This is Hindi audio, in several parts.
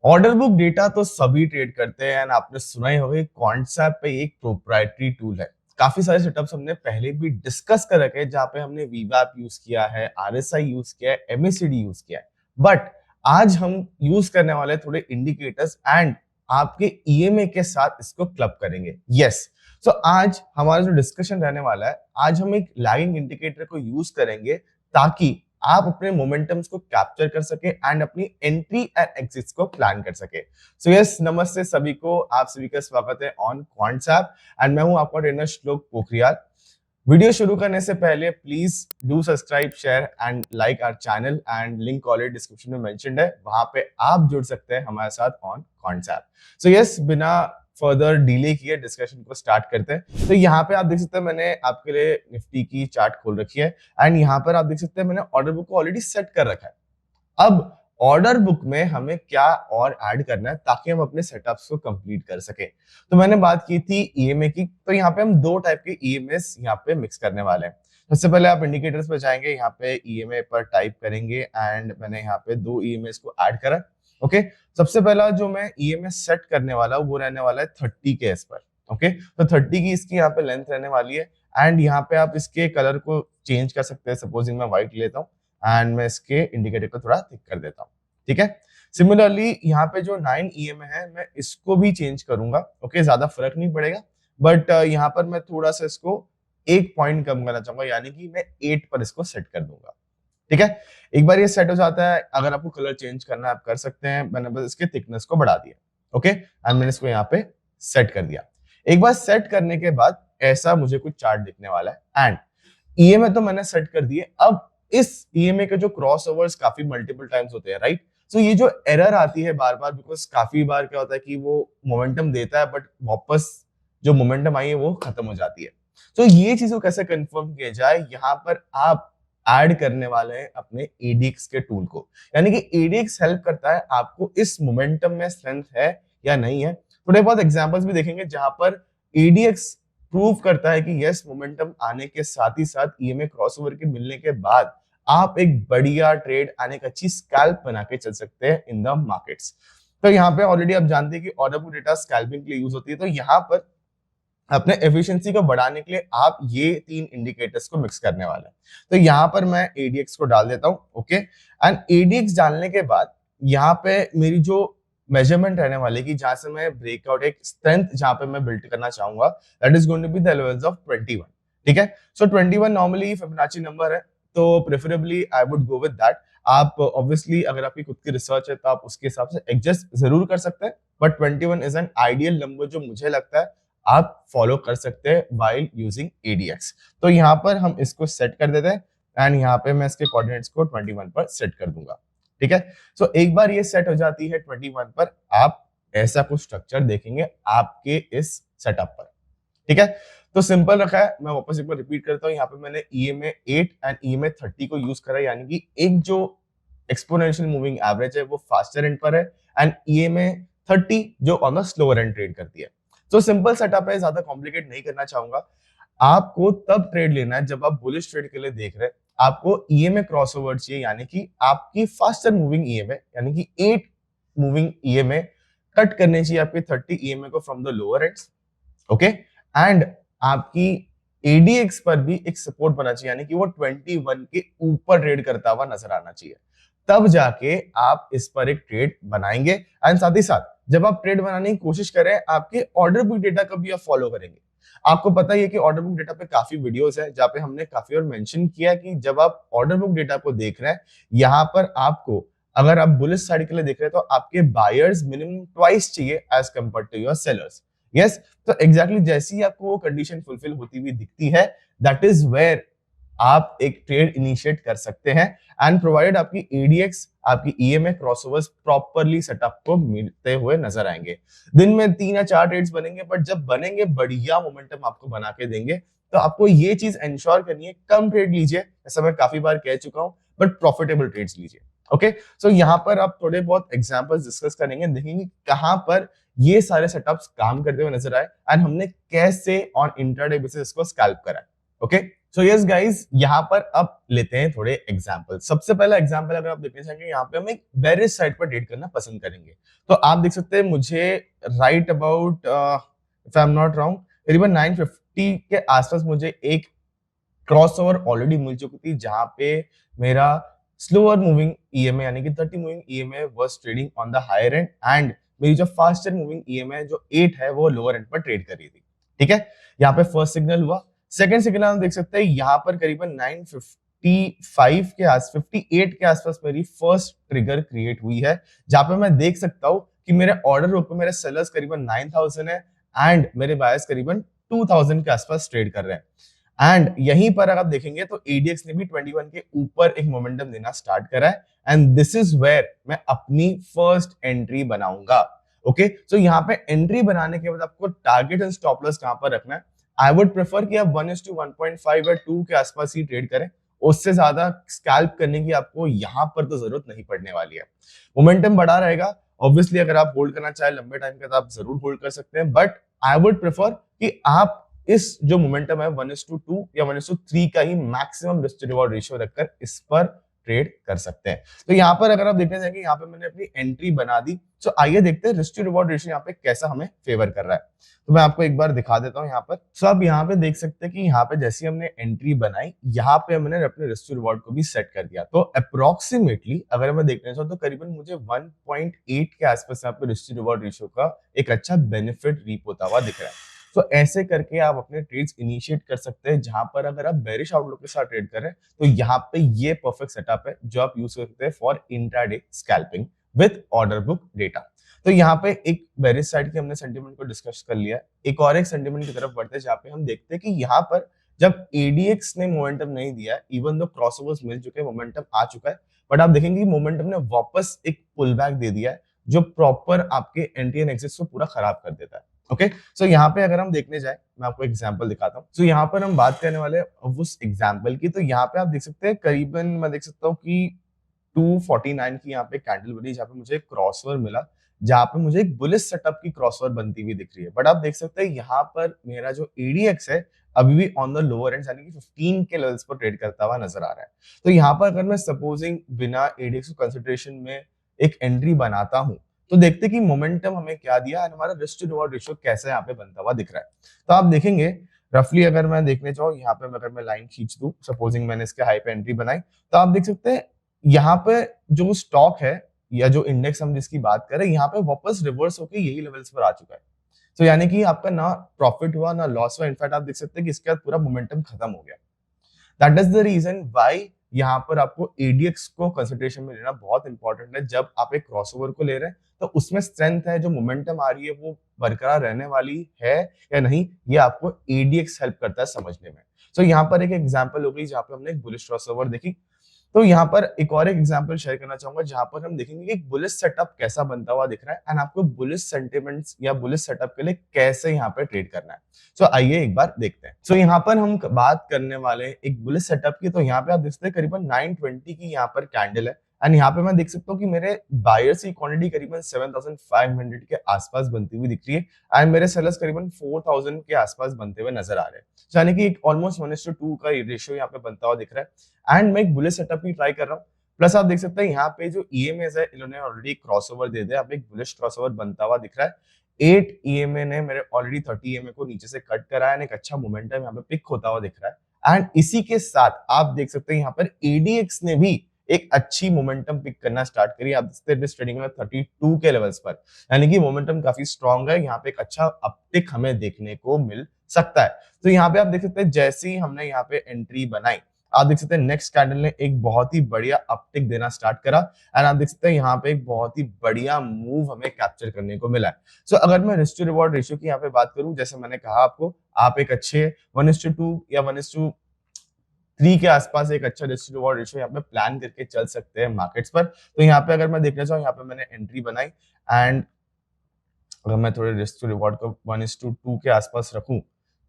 ऑर्डर बुक डेटा तो सभी ट्रेड करते हैं एंड आपने सुना ही होगा कॉन्सेप्ट पे एक प्रोप्राइटरी टूल है। काफी सारे सेटअप्स हमने पहले भी डिस्कस कर रखे हैं जहां पे हमने वीवैप यूज किया है, आरएसआई यूज किया है, एमएसीडी यूज किया है। बट आज हम यूज करने वाले हैं थोड़े इंडिकेटर्स एंड आपके ईएमए के साथ इसको क्लब करेंगे। यस, सो आज हमारा जो डिस्कशन रहने वाला है, आज हम एक लैगिंग इंडिकेटर को यूज करेंगे ताकि आप अपने मोमेंटम्स को कैप्चर कर सके एंड अपनी एंट्री एंड एग्जिट्स को प्लान कर सके। सो यस, नमस्ते सभी को, आप सभी का स्वागत है ऑन क्वांट्सएप एंड मैं हूं आपका ट्रेनर श्लोक पोखरियाल। वीडियो शुरू करने से पहले please do subscribe, share and like our channel and link already description में मेंशन्ड है, वहां पे आप जुड़ सकते हैं हमारे साथ ऑन क्वांट्सएप। सो यस, बिना फर्दर डिले किए डिस्कशन को स्टार्ट करते हैं। तो यहाँ पे आप देख सकते हैं मैंने आपके लिए निफ्टी की चार्ट खोल रखी है एंड यहाँ पर आप देख सकते हैं मैंने ऑर्डर बुक को ऑलरेडी सेट कर रखा है। अब ऑर्डर बुक में हमें क्या और ऐड करना है ताकि हम अपने सेटअप्स को कंप्लीट कर सके। तो मैंने बात की थी ईएमए की, तो यहाँ पे हम दो टाइप के ईएमएस यहाँ पे मिक्स करने वाले हैं। सबसे पहले आप इंडिकेटर्स पे जाएंगे, यहाँ पे ईएमए पर टाइप करेंगे एंड मैंने यहाँ पे दो ईएमएस को ऐड करा। ओके, सबसे पहला जो मैं ईएमएस सेट करने वाला हूँ वो रहने वाला है 30 के एस पर। ओके, तो 30 की इसकी यहाँ पे लेंथ रहने वाली है एंड यहाँ पे आप इसके कलर को चेंज कर सकते हैं। सपोजिंग मैं व्हाइट लेता हूँ एंड मैं इसके इंडिकेटर को थोड़ा थिक कर देता हूँ। ठीक है, सिमिलरली यहाँ पे जो 9 ईएमए है मैं इसको भी चेंज करूंगा। ओके, ज्यादा फर्क नहीं पड़ेगा बट यहाँ पर मैं थोड़ा सा इसको एक पॉइंट कम करना चाहूंगा, यानी कि मैं 8 पर इसको सेट कर दूंगा। ठीक है, एक बार ये सेट हो जाता है, अगर आपको कलर चेंज करना है आप कर सकते हैं। मैंने बस इसके थिकनेस को बढ़ा दिया। ओके, एंड मैंने इसको यहाँ पे सेट कर दिया। एक बार सेट करने के बाद ऐसा मुझे कुछ चार्ट दिखने वाला है एंड ईएमए तो मैंने सेट कर दिए। अब इस ईएमए के जो क्रॉस ओवर्स काफी मल्टीपल टाइम्स होते हैं, राइट? सो ये जो एरर आती है बार बार, बिकॉज काफी बार क्या होता है कि वो मोमेंटम देता है बट वापस जो मोमेंटम आई है वो खत्म हो जाती है। तो ये चीज को कैसे कंफर्म किया जाए, यहाँ पर आप ऐड करने वाले हैं अपने एडीएक्स के टूल को। यानी कि एडीएक्स हेल्प करता है आपको इस मोमेंटम में स्ट्रेंथ है या नहीं है। थोड़े बहुत एग्जांपल्स भी देखेंगे जहां पर एडीएक्स प्रूव करता है कि यस, मोमेंटम आने के साथ ही साथ ईएमए क्रॉसओवर के मिलने के बाद आप एक बढ़िया ट्रेड आने एक अच्छी स्कैल्प बना के चल सकते हैं इन द मार्केट्स। तो यहाँ पे ऑलरेडी आप जानते हैं कि ऑर्डर बुक डेटा स्कैल्पिंग के लिए यूज होती है। तो यहाँ पर अपने एफिशिएंसी को बढ़ाने के लिए आप ये तीन इंडिकेटर्स को मिक्स करने वाले हैं। तो यहाँ पर मैं एडीएक्स को डाल देता हूँ। ओके, एंड एडीएक्स डालने के बाद यहाँ पे मेरी जो मेजरमेंट रहने वाली कि जहां से मैं ब्रेकआउट एक स्ट्रेंथ जहां पे मैं बिल्ड करना चाहूंगा, that is going to be the levels of 21। ठीक है, सो 21 नॉर्मली फिबोनाची नंबर है, तो preferably I would go with that. आप ऑब्वियसली अगर आपकी खुद की रिसर्च है तो आप उसके हिसाब से एडजस्ट जरूर कर सकते हैं, but 21 is an ideal number जो मुझे लगता है आप फॉलो कर सकते हैं व्हाइल यूजिंग एडीएक्स। तो यहाँ पर हम इसको सेट कर देते हैं एंड यहाँ पे मैं इसके कोऑर्डिनेट्स को 21 पर सेट कर दूंगा। ठीक है, सो एक बार ये सेट हो जाती है 21 पर, आप ऐसा कुछ स्ट्रक्चर देखेंगे आपके इस सेटअप पर। ठीक है, तो सिंपल रखा है। मैं वापस एक बार रिपीट करता हूँ, यहाँ पे मैंने ईएमए 8 एंड ईएमए 30 को यूज करा, यानी कि एक जो एक्सपोनेंशियल मूविंग एवरेज है वो फास्टर एंड पर है एंड ईएमए 30 जो on the slower and trade करती है। तो सिंपल सेटअप है, ज्यादा कॉम्प्लिकेट नहीं करना चाहूंगा। आपको तब ट्रेड लेना है जब आप बुलिश ट्रेड के लिए देख रहे हैं, आपको ईएमए क्रॉसओवर चाहिए, यानी कि आपकी फास्टर मूविंग ईएमए यानी कि 8 मूविंग ईएमए कट करने चाहिए आपके 30 ईएमए को from the lower ends. Okay, and आपकी एडीएक्स पर भी एक सपोर्ट बना चाहिए, यानी कि वो 21 के ऊपर ट्रेड करता हुआ नजर आना चाहिए। तब जाके आप इस पर एक ट्रेड बनाएंगे एंड साथ ही साथ जब आप ट्रेड बनाने की कोशिश करें, आपके ऑर्डर बुक डेटा को भी आप फॉलो करेंगे। आपको पता ही है कि ऑर्डर बुक डेटा पे काफी वीडियोस है जहाँ पे हमने काफी और मेंशन किया कि जब आप ऑर्डर बुक डेटा को देख रहे हैं, यहाँ पर आपको अगर आप बुलिश साइड के लिए देख रहे हैं तो आपके बायर्स मिनिमम ट्वाइस चाहिए as compare to your sellers. Yes, तो एग्जैक्टली जैसी ही आपको वो कंडीशन फुलफिल होती हुई दिखती है, दैट इज वेयर आप एक ट्रेड इनिशिएट कर सकते हैं एंड प्रोवाइडेड आपकी एडीएक्स, आपकी ईएमए क्रॉसओवर्स प्रॉपर्ली सेटअप को मिलते हुए नजर आएंगे। दिन में 3 या 4 ट्रेड्स बनेंगे, बट जब बनेंगे बढ़िया मोमेंटम आपको बना के देंगे। तो आपको ये चीज एंश्योर करनी है, कम ट्रेड लीजिए, ऐसा मैं काफी बार कह चुका हूं, बट प्रॉफिटेबल ट्रेड्स लीजिए। ओके, सो यहाँ पर आप थोड़े बहुत एग्जांपल्स डिस्कस करेंगे, देखेंगे कहां पर ये सारे सेटअप्स काम करते हुए नजर आए एंड हमने कैसे ऑन इंट्राडे बेसिस इसको स्कैल्प करा है। ओके, सो यस गाइस, यहाँ पर अब लेते हैं थोड़े एग्जांपल। सबसे पहला एग्जांपल अगर आप देखना चाहेंगे, यहाँ पे हम एक बेरिश साइट पर ट्रेड करना पसंद करेंगे। तो आप देख सकते हैं मुझे right about if I am not wrong करीबन 950 के आसपास मुझे एक क्रॉसओवर ऑलरेडी मिल चुकी थी, जहां पे मेरा स्लोअर मूविंग ईएमए यानी कि 30 moving EMA was trading on the higher end, and मेरी जो फास्टर मूविंग ईएमए जो 8 है वो लोअर एंड पर ट्रेड कर रही थी। ठीक है, यहाँ पे फर्स्ट सिग्नल हुआ। सेकंड सिग्नल हम देख सकते हैं यहाँ पर करीबन 955 के आस 58 के आसपास मेरी फर्स्ट ट्रिगर क्रिएट हुई है, जहां पे मैं देख सकता हूँ कि मेरे ऑर्डर बुक में मेरे सेलर्स करीबन 9000 है एंड मेरे बायर्स करीबन 2000 के आसपास ट्रेड कर रहे हैं। एंड यहीं पर अगर आप देखेंगे तो एडीएक्स ने भी 21 के ऊपर एक मोमेंटम देना स्टार्ट करा है, एंड दिस इज वेयर मैं अपनी फर्स्ट एंट्री बनाऊंगा। ओके, सो यहाँ पे एंट्री बनाने के बाद आपको टारगेट एंड स्टॉप लॉस कहां पर रखना है। आई वुड प्रेफर कि आप 1:1.5 या 2 के आसपास ही ट्रेड करें, उससे ज्यादा स्कैल्प करने की आपको यहाँ पर तो जरूरत नहीं पड़ने वाली है। मोमेंटम बढ़ा रहेगा, ऑब्वियसली अगर आप होल्ड करना चाहे लंबे टाइम का तो आप जरूर होल्ड कर सकते हैं, बट आई वुड प्रेफर कि आप इस जो मोमेंटम है 1:2 या 1:3 का ही maximum risk to reward ratio रखकर इस पर ट्रेड कर सकते हैं। तो यहाँ पर अगर आप देखना चाहेंगे, यहाँ पे मैंने अपनी एंट्री बना दी। सो आइए देखते हैं रिस्क टू रिवॉर्ड रेशियो यहाँ पे कैसा हमें फेवर कर रहा है। तो मैं आपको एक बार दिखा देता हूँ यहाँ पर। सो आप यहाँ पे देख सकते हैं कि यहाँ पे जैसे हमने एंट्री बनाई, यहाँ पे हमने अपने रिस्क टू रिवॉर्ड को भी सेट कर दिया। तो अप्रोक्सीमेटली अगर मैं देखना चाहूँ तो करीबन मुझे 1.8 के आसपास यहाँ पे रिस्क टू रिवॉर्ड रेशियो का एक अच्छा बेनिफिट रीप होता हुआ दिख रहा है। तो ऐसे करके आप अपने ट्रेड्स इनिशिएट कर सकते हैं, जहां पर अगर आप बेरिश आउटलुक के साथ ट्रेड कर रहे हैं तो यहाँ पे ये परफेक्ट सेटअप है जो आप यूज कर सकते हैं for intraday scalping with order book data. तो यहाँ पे एक बेरिश साइड के हमने सेंटीमेंट को डिस्कस कर लिया। एक और एक सेंटीमेंट की तरफ बढ़ते हैं, जहाँ पे हम देखते हैं कि यहाँ पर जब एडीएक्स ने मोमेंटम नहीं दिया, इवन दो क्रॉसओवर्स मिल चुके हैं, मोमेंटम आ चुका है, बट आप देखेंगे मोमेंटम ने वापस एक पुल बैक दे दिया है, जो प्रॉपर आपके एंट्री एंड एग्जिट को पूरा खराब कर देता है। ओके, सो यहाँ पे अगर हम देखने जाए, मैं आपको एग्जांपल दिखाता हूँ। सो यहाँ पर हम बात करने वाले हैं उस एग्जांपल की। तो यहाँ पे आप देख सकते हैं करीबन मैं देख सकता हूँ कि 249 की यहाँ पे कैंडल बनी, जहाँ पे मुझे एक क्रॉसओवर मिला, जहाँ पे मुझे एक बुलिश सेटअप की क्रॉसओवर बनती हुई दिख रही है। बट आप देख सकते हैं यहाँ पर मेरा जो एडीएक्स है अभी भी ऑन द लोअर एंड यानी कि 15 के लेवल्स पर ट्रेड करता हुआ नजर आ रहा है। तो यहाँ पर अगर मैं सपोजिंग बिना एडीएक्स को कंसिडरेशन में एक एंट्री बनाता हूँ, तो देखते कि मोमेंटम हमें क्या दिया और हमारा रिस्क टू रिवॉर्ड रेशियो कैसे यहाँ पे बनता हुआ दिख रहा है। तो आप देखेंगे रफली अगर मैं देखने चाहूँ, यहाँ पे अगर मैं लाइन खींच दूं, सपोजिंग मैंने इसके हाई पे एंट्री बनाई, तो आप देख सकते हैं यहाँ पे जो स्टॉक है या जो इंडेक्स हम जिसकी बात कर रहे हैं, यहाँ पे वापस रिवर्स होकर यही लेवल्स पर आ चुका है। तो यानी कि आपका ना प्रॉफिट हुआ ना लॉस हुआ, इनफैक्ट आप देख सकते हैं कि इसके बाद पूरा मोमेंटम खत्म हो गया। That is the reason why यहाँ पर आपको एडीएक्स को कंसिडरेशन में लेना बहुत इंपॉर्टेंट है। जब आप एक क्रॉसओवर को ले रहे हैं तो उसमें स्ट्रेंथ है, जो मोमेंटम आ रही है वो बरकरार रहने वाली है या नहीं, ये आपको एडीएक्स हेल्प करता है समझने में। तो यहाँ पर एक एग्जांपल हो गई जहाँ पे हमने एक बुलिश क्रॉसओवर देखी। तो यहाँ पर एक और एक एग्जांपल शेयर करना चाहूंगा, जहां पर हम देखेंगे कि एक बुलिश सेटअप कैसा बनता हुआ दिख रहा है एंड आपको बुलिश सेंटिमेंट्स या बुलिश सेटअप के लिए कैसे यहाँ पर ट्रेड करना है। सो आइए एक बार देखते हैं। सो यहाँ पर हम बात करने वाले एक बुलिश सेटअप की। तो यहाँ पे आप देखते हैं करीबन 920 की यहाँ पर कैंडल है एंड यहाँ पे मैं देख सकता हूँ कि मेरे बायर्स की क्वांटिटी करीबन 7500 के आसपास बनती हुई दिख रही है एंड मेरे सेलर्स करीबन 4000 के आसपास बनते हुए नजर आ रहे हैं। यानी कि एक ऑलमोस्ट 1:2 का रेशियो यहाँ पे बनता हुआ दिख रहा है एंड मैं एक बुलिश सेटअप की ट्राई कर रहा हूँ। प्लस आप देख सकते हैं यहाँ पे जो ईएमएस है इन्होंने ऑलरेडी क्रॉसओवर दे दिया, अब एक बुलिश क्रॉसओवर बनता हुआ दिख रहा है। 8 ईएमए ने मेरे ऑलरेडी 30 ईएमए को नीचे से कट करा है, एक अच्छा मोमेंटम यहाँ पे पिक होता हुआ दिख रहा है एंड इसी के साथ आप देख सकते हैं यहाँ पर एडीएक्स ने भी एक अच्छी मोमेंटम पिक करना स्टार्ट करी। आप देखते ट्रेडिंग में 32 के लेवल्स पर, यानी कि मोमेंटम काफी स्ट्रांग है, यहाँ पे एक अच्छा अपटिक हमें देखने को मिल सकता है। तो यहाँ पे आप देख सकते हैं जैसे ही हमने यहाँ पे एंट्री बनाई, आप देख सकते हैं नेक्स्ट कैंडल ने एक बहुत ही बढ़िया अपटिक देना स्टार्ट करा एंड आप देख सकते हैं यहाँ पे एक बहुत ही बढ़िया मूव हमें कैप्चर करने को मिला है। सो अगर मैं रिस्क टू रिवॉर्ड रेशियो की यहाँ पे बात करूं, जैसे मैंने कहा आपको, आप एक अच्छे 1:2 या 1:3 के आसपास एक अच्छा रिस्क टू रिवॉर्ड रेशियो यहाँ पे प्लान करके चल सकते हैं मार्केट्स पर। तो यहाँ पे अगर मैं देखना चाहूँ, यहाँ पे मैंने एंट्री बनाई एंड अगर मैं थोड़े रिस्क टू रिवॉर्ड को 1:2 के आसपास रखूं,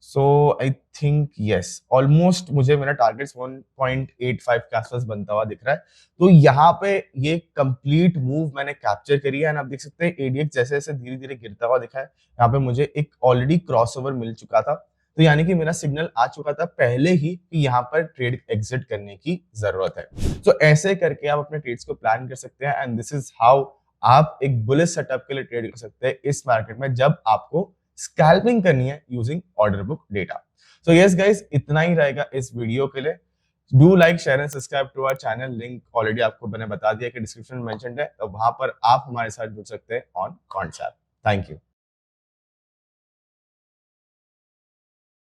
सो आई थिंक यस ऑलमोस्ट मुझे मेरा टारगेट 1.85 के आसपास बनता हुआ दिख रहा है। तो यहाँ पे ये कंप्लीट मूव मैंने कैप्चर करी है एंड आप देख सकते हैं एडीएक्स जैसे जैसे धीरे धीरे गिरता हुआ दिखा है। यहाँ पे मुझे एक ऑलरेडी क्रॉसओवर मिल चुका था। तो यानी कि मेरा सिग्नल आ चुका था पहले ही कि यहाँ पर ट्रेड एग्जिट करने की जरूरत है। तो ऐसे करके आप अपने ट्रेड्स को प्लान कर सकते हैं एंड दिस इज हाउ आप एक बुलिश सेटअप के लिए ट्रेड कर सकते हैं इस मार्केट में जब आपको स्कैल्पिंग करनी है using order book data. So yes guys, इतना ही रहेगा इस वीडियो के लिए। Do like share and subscribe to our channel. Link already आपको मैंने बता दिया कि डिस्क्रिप्शन में मेंशन्ड है, तो वहां पर आप हमारे साथ जुड़ सकते हैं ऑन कॉन्सेप्ट। Thank you.